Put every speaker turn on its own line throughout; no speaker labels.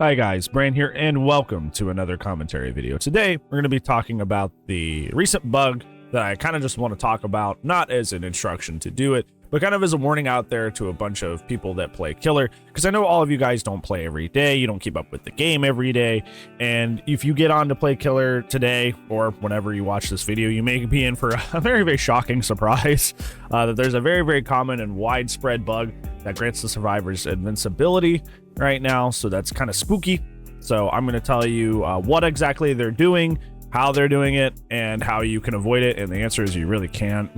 Hi guys, Bran here, and welcome to another commentary video. Today, we're going to be talking about the recent bug that I kind of just want to talk about, not as an instruction to do it, but kind of as a warning out there to a bunch of people that play killer, because I know all of you guys don't play every day, you don't keep up with the game every day, and if you get on to play killer today, or whenever you watch this video, you may be in for a very, very shocking surprise that there's a very, very common and widespread bug that grants the survivors invincibility right now, so that's kind of spooky. So I'm going to tell you what exactly they're doing, how they're doing it, and how you can avoid it, and the answer is you really can't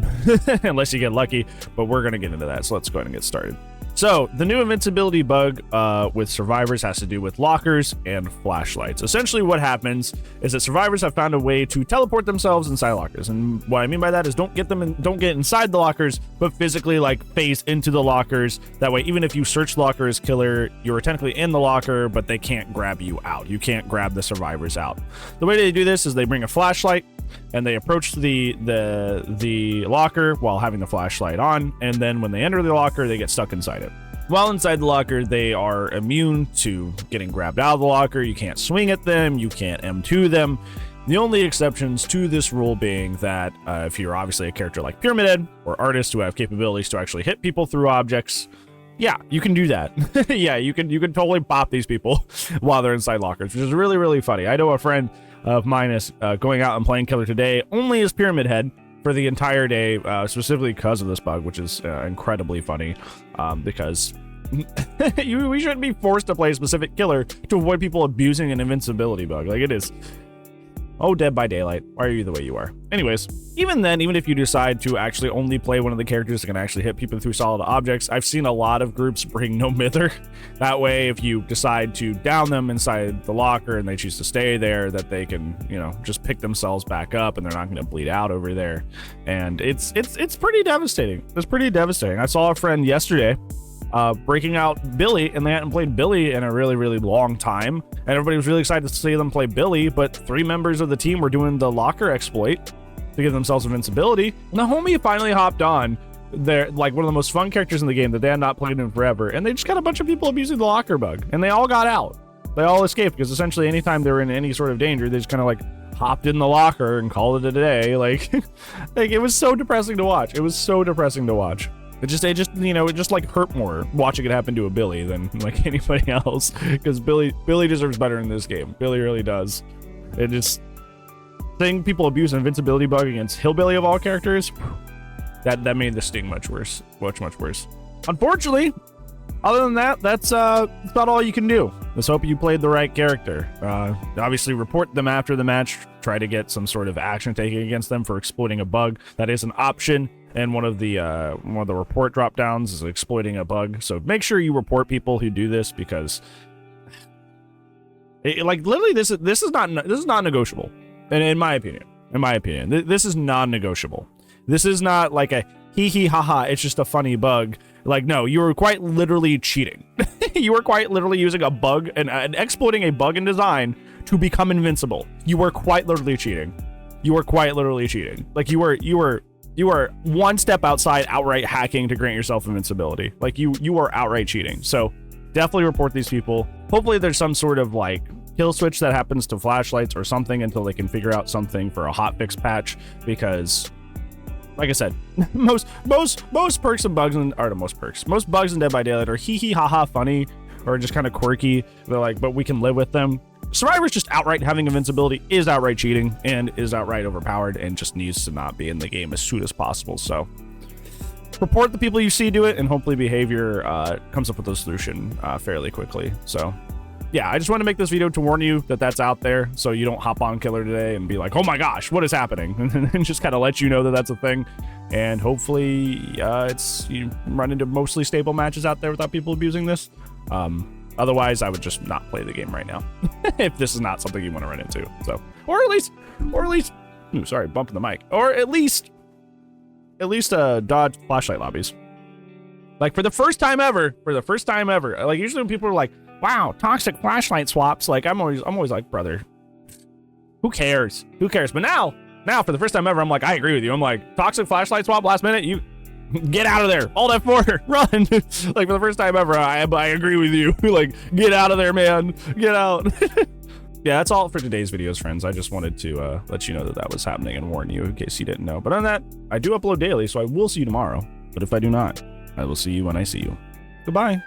unless you get lucky, but we're going to get into that, so let's go ahead and get started. So the new invincibility bug with survivors has to do with lockers and flashlights. Essentially what happens is that survivors have found a way to teleport themselves inside lockers, and what I mean by that is don't get inside the lockers, but physically like phase into the lockers. That way, even if you search the locker as killer, you're technically in the locker, but they can't grab you out. You can't grab the survivors out. The way they do this is they bring a flashlight and they approach the locker while having the flashlight on, and then when they enter the locker, they get stuck inside it. While inside the locker, they are immune to getting grabbed out of the locker. You can't swing at them, you can't M2 them. The only exceptions to this rule being that if you're obviously a character like Pyramid Head or artists who have capabilities to actually hit people through objects, yeah, you can do that. Yeah, you can totally pop these people while they're inside lockers, which is really, really funny. I know a friend of mine is going out and playing killer today only as Pyramid Head for the entire day, specifically because of this bug, which is incredibly funny, because we shouldn't be forced to play a specific killer to avoid people abusing an invincibility bug. Like, it is, oh, Dead by Daylight, why are you the way you are? Anyways, even then, even if you decide to actually only play one of the characters that can actually hit people through solid objects, I've seen a lot of groups bring no mither. That way, if you decide to down them inside the locker and they choose to stay there, that they can, you know, just pick themselves back up and they're not going to bleed out over there. And it's pretty devastating. It's pretty devastating. I saw a friend yesterday breaking out Billy, and they hadn't played Billy in a really, really long time, and everybody was really excited to see them play Billy, but 3 members of the team were doing the locker exploit to give themselves invincibility, and the homie finally hopped on. They're like one of the most fun characters in the game that they had not played in forever, and they just got a bunch of people abusing the locker bug, and they all got out. They all escaped, because essentially anytime they were in any sort of danger, they just kind of like hopped in the locker and called it a day. Like, like, it was so depressing to watch. It was so depressing to watch. It just, you know, it just like hurt more watching it happen to a Billy than like anybody else, because Billy deserves better in this game. Billy really does. It just, seeing people abuse an invincibility bug against Hillbilly of all characters, that made the sting much worse, much worse. Unfortunately, other than that, that's about all you can do. Let's hope you played the right character. Obviously, report them after the match. Try to get some sort of action taken against them for exploiting a bug. That is an option. And one of the report drop downs is exploiting a bug. So make sure you report people who do this, because like literally this is not negotiable. And in my opinion, this is non-negotiable. This is not like a hee hee ha ha, it's just a funny bug. Like, no, you were quite literally cheating. You were quite literally using a bug and exploiting a bug in design to become invincible. You were quite literally cheating. You were quite literally cheating. Like, you were one step outside outright hacking to grant yourself invincibility. Like, you are outright cheating. So definitely report these people. Hopefully there's some sort of like kill switch that happens to flashlights or something until they can figure out something for a hotfix patch, because like I said, most perks and bugs most bugs in Dead by Daylight are hee hee ha ha funny or just kind of quirky. They're like, but we can live with them. Survivors just outright having invincibility is outright cheating and is outright overpowered and just needs to not be in the game as soon as possible. So report the people you see do it, and hopefully behavior comes up with a solution fairly quickly. So yeah, I just want to make this video to warn you that that's out there, so you don't hop on killer today and be like, oh my gosh, what is happening? And just kind of let you know that that's a thing. And hopefully you run into mostly stable matches out there without people abusing this. Otherwise, I would just not play the game right now if this is not something you want to run into. So, or at least, ooh, sorry, bumping the mic. Or at least dodge flashlight lobbies. Like, for the first time ever, like, usually when people are like, wow, toxic flashlight swaps, like, I'm always like, brother, who cares? But now for the first time ever, I'm like, I agree with you. I'm like, toxic flashlight swap last minute, Get out of there. Hold F4. Run. Like, for the first time ever, I agree with you. Like, get out of there, man. Get out. Yeah, that's all for today's videos, friends. I just wanted to let you know that that was happening and warn you in case you didn't know. But on that, I do upload daily, so I will see you tomorrow. But if I do not, I will see you when I see you. Goodbye.